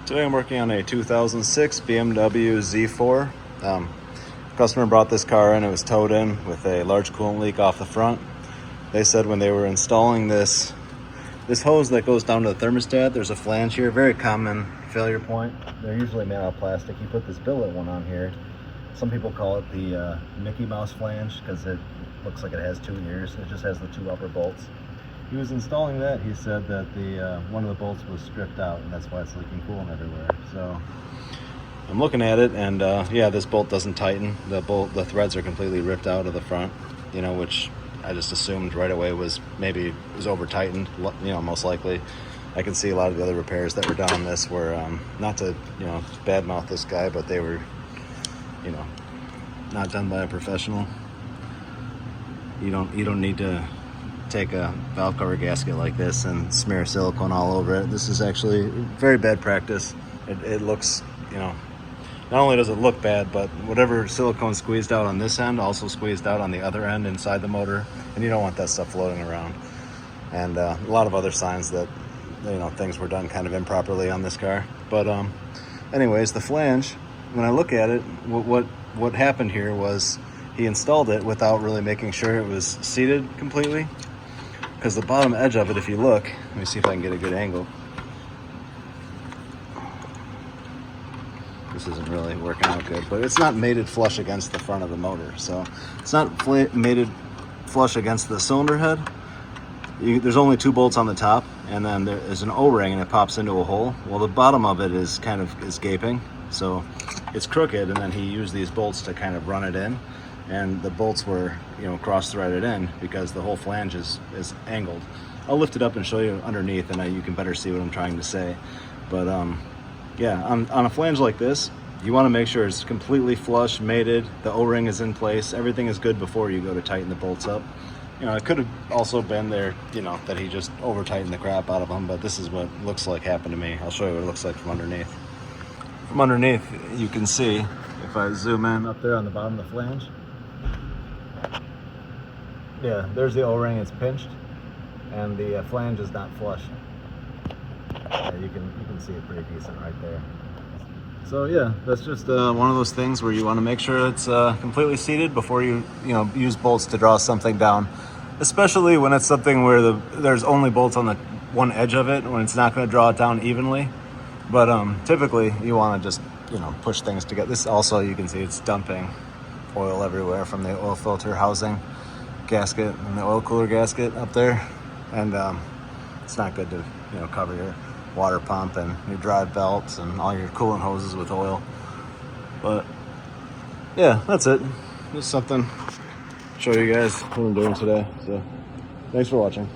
Today I'm working on a 2006 BMW Z4. Customer brought this car in. It was towed in with a large coolant leak off the front. They said when they were installing this hose that goes down to the thermostat, there's a flange here, very common failure point. They're usually made out of plastic. You put this billet one on here. Some people call it the Mickey Mouse flange because it looks like it has two ears. It just has the two upper bolts. He was installing that. He said that the one of the bolts was stripped out, and that's why it's leaking coolant everywhere. So I'm looking at it, and yeah, this bolt doesn't tighten. The threads are completely ripped out of the front, which I just assumed right away was over tightened. Most likely. I can see a lot of the other repairs that were done on this were not to badmouth this guy, but they were not done by a professional. You don't need to take a valve cover gasket like this and smear silicone all over it. This is actually very bad practice. It looks, not only does it look bad, but whatever silicone squeezed out on this end also squeezed out on the other end inside the motor, and you don't want that stuff floating around. And a lot of other signs that things were done kind of improperly on this car. But anyways, the flange, when I look at it, what happened here was he installed it without really making sure it was seated completely, because the bottom edge of it, if you look, let me see if I can get a good angle. This isn't really working out good, but it's not mated flush against the front of the motor. So it's not mated flush against the cylinder head. There's only two bolts on the top, and then there is an O-ring, and it pops into a hole. Well, the bottom of it is gaping, so it's crooked, and then he used these bolts to kind of run it in. And the bolts were, cross-threaded in because the whole flange is angled. I'll lift it up and show you underneath, and you can better see what I'm trying to say. But yeah, on a flange like this, you want to make sure it's completely flush, mated, the O-ring is in place, everything is good before you go to tighten the bolts up. It could have also been there, that he just over-tightened the crap out of them, but this is what looks like happened to me. I'll show you what it looks like from underneath. From underneath, you can see, if I zoom in up there on the bottom of the flange, yeah, there's the O-ring, it's pinched, and the flange is not flush. Yeah, you can see it pretty decent right there. So yeah, that's just one of those things where you want to make sure it's completely seated before you use bolts to draw something down, especially when it's something where there's only bolts on the one edge of it, when it's not going to draw it down evenly. But typically you want to just push things together. This also, you can see it's dumping oil everywhere from the oil filter housing gasket and the oil cooler gasket up there, and it's not good to cover your water pump and your drive belts and all your coolant hoses with oil. But yeah, that's it. Just something to show you guys what I'm doing today. So thanks for watching.